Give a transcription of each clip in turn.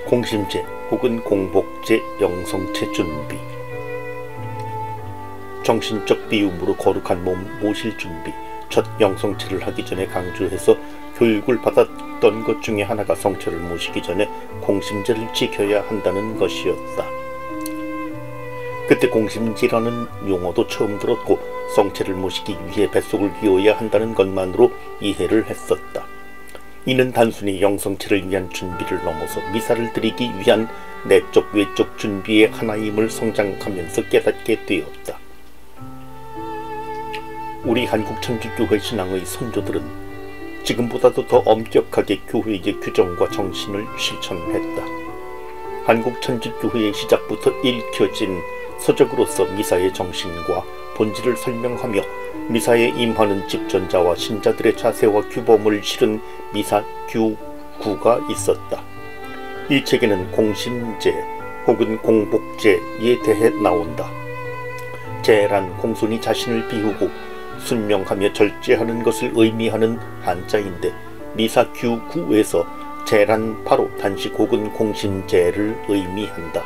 공심제 혹은 공복제 영성체 준비. 정신적 비움으로 거룩한 몸 모실 준비. 첫 영성체를 하기 전에 강조해서 교육을 받았던 것 중에 하나가 성체를 모시기 전에 공심제를 지켜야 한다는 것이었다. 그때 공심제라는 용어도 처음 들었고 성체를 모시기 위해 뱃속을 비워야 한다는 것만으로 이해를 했었다. 이는 단순히 영성체를 위한 준비를 넘어서 미사를 드리기 위한 내적 외적 준비의 하나임을 성장하면서 깨닫게 되었다. 우리 한국천주교회 신앙의 선조들은 지금보다도 더 엄격하게 교회의 규정과 정신을 실천했다. 한국천주교회의 시작부터 읽혀진 서적으로서 미사의 정신과 본질을 설명하며 미사에 임하는 집전자와 신자들의 자세와 규범을 실은 미사규구가 있었다. 이 책에는 공심제 혹은 공복제에 대해 나온다. 제란 공손히 자신을 비우고 순명하며 절제하는 것을 의미하는 한자인데 미사규구에서 제란 바로 단식 혹은 공심제를 의미한다.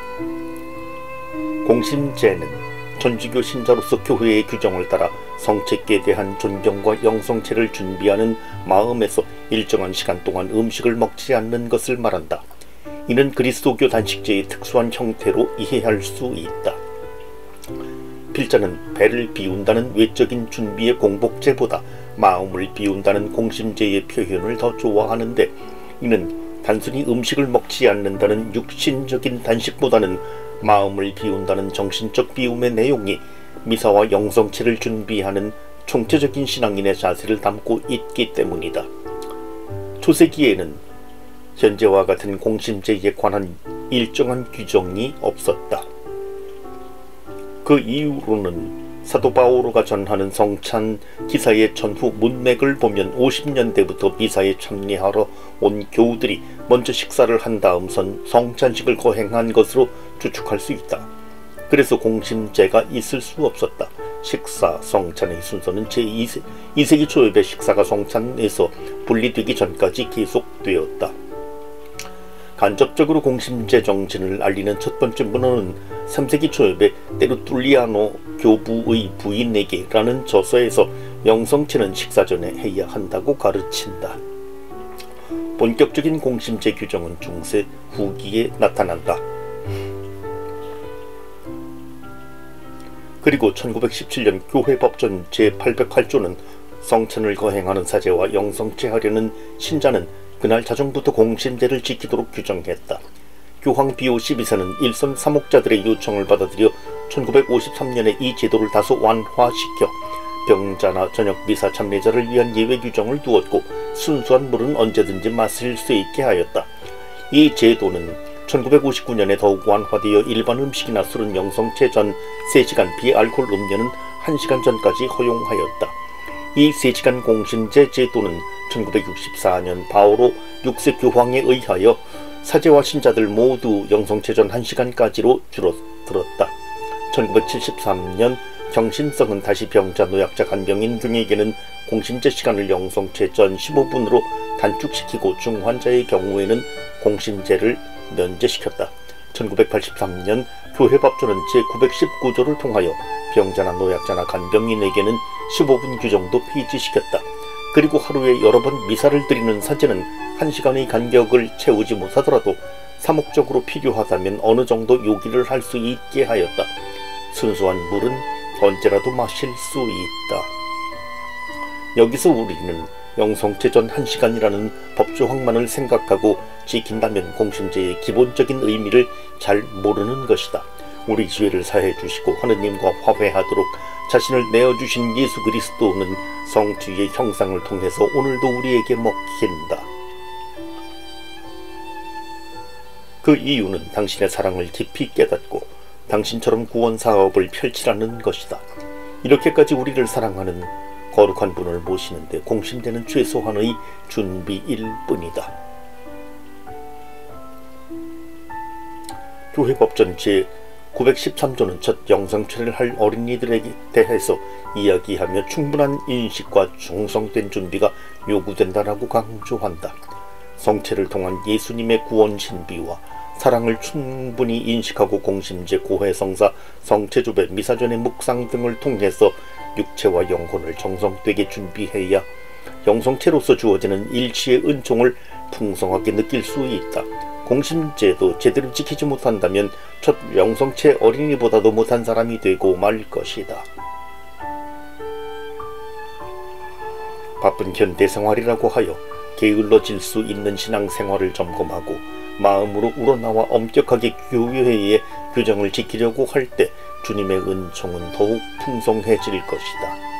공심제는 천주교 신자로서 교회의 규정을 따라 성체께 대한 존경과 영성체를 준비하는 마음에서 일정한 시간 동안 음식을 먹지 않는 것을 말한다. 이는 그리스도교 단식제의 특수한 형태로 이해할 수 있다. 필자는 배를 비운다는 외적인 준비의 공복제보다 마음을 비운다는 공심제의 표현을 더 좋아하는데, 이는 단순히 음식을 먹지 않는다는 육신적인 단식보다는 마음을 비운다는 정신적 비움의 내용이 미사와 영성체를 준비하는 총체적인 신앙인의 자세를 담고 있기 때문이다. 초세기에는 현재와 같은 공심제에 관한 일정한 규정이 없었다. 그 이후로는 사도 바오로가 전하는 성찬 기사의 전후 문맥을 보면 50년대부터 미사에 참여하러 온 교우들이 먼저 식사를 한 다음선 성찬식을 거행한 것으로 추측할 수 있다. 그래서 공심제가 있을 수 없었다. 식사, 성찬의 순서는 제2세기 초엽의 식사가 성찬에서 분리되기 전까지 계속되었다. 간접적으로 공심제 정신을 알리는 첫 번째 문헌은 3세기 초엽의 테르툴리아노 교부의 부인에게라는 저서에서 영성체는 식사 전에 해야 한다고 가르친다. 본격적인 공심제 규정은 중세 후기에 나타난다. 그리고 1917년 교회법전 제808조는 성찬을 거행하는 사제와 영성체하려는 신자는 그날 자정부터 공심제를 지키도록 규정했다. 교황 비오 12세는 일선 사목자들의 요청을 받아들여 1953년에 이 제도를 다소 완화시켜 병자나 저녁 미사 참례자를 위한 예외 규정을 두었고 순수한 물은 언제든지 마실 수 있게 하였다. 이 제도는 1959년에 더욱 완화되어 일반 음식이나 술은 영성체 전 3시간, 비알코올 음료는 1시간 전까지 허용하였다. 이 3시간 공심제 제도는 1964년 바오로 6세 교황에 의하여 사제와 신자들 모두 영성체 전 1시간까지로 줄어들었다. 1973년 경신성은 다시 병자, 노약자, 간병인 등에게는 공심제 시간을 영성체 전 15분으로 단축시키고 중환자의 경우에는 공심제를 면제시켰다. 1983년 교회법조는 제919조를 통하여 병자나 노약자나 간병인에게는 15분 규정도 폐지시켰다. 그리고 하루에 여러 번 미사를 드리는 사제는 1시간의 간격을 채우지 못하더라도 사목적으로 필요하다면 어느 정도 요기를 할 수 있게 하였다. 순수한 물은 언제라도 마실 수 있다. 여기서 우리는 영성체 전 1시간이라는 법조항만을 생각하고 지킨다면 공심제의 기본적인 의미를 잘 모르는 것이다. 우리 죄를 사해 주시고 하느님과 화해하도록 자신을 내어주신 예수 그리스도는 성취의 형상을 통해서 오늘도 우리에게 먹힌다. 그 이유는 당신의 사랑을 깊이 깨닫고 당신처럼 구원 사업을 펼치라는 것이다. 이렇게까지 우리를 사랑하는 거룩한 분을 모시는데 공심제는 최소한의 준비일 뿐이다. 교회법전 제913조는 첫 영성체를 할 어린이들에게 대해서 이야기하며 충분한 인식과 충성된 준비가 요구된다라고 강조한다. 성체를 통한 예수님의 구원 신비와 사랑을 충분히 인식하고 공심제, 고해성사, 성체조배, 미사전의 묵상 등을 통해서 육체와 영혼을 정성되게 준비해야 영성체로서 주어지는 일치의 은총을 풍성하게 느낄 수 있다. 공심제도 제대로 지키지 못한다면 첫 영성체 어린이보다도 못한 사람이 되고 말 것이다. 바쁜 현대생활이라고 하여 게을러질 수 있는 신앙생활을 점검하고 마음으로 우러나와 엄격하게 교회의 규정을 지키려고 할 때 주님의 은총은 더욱 풍성해질 것이다.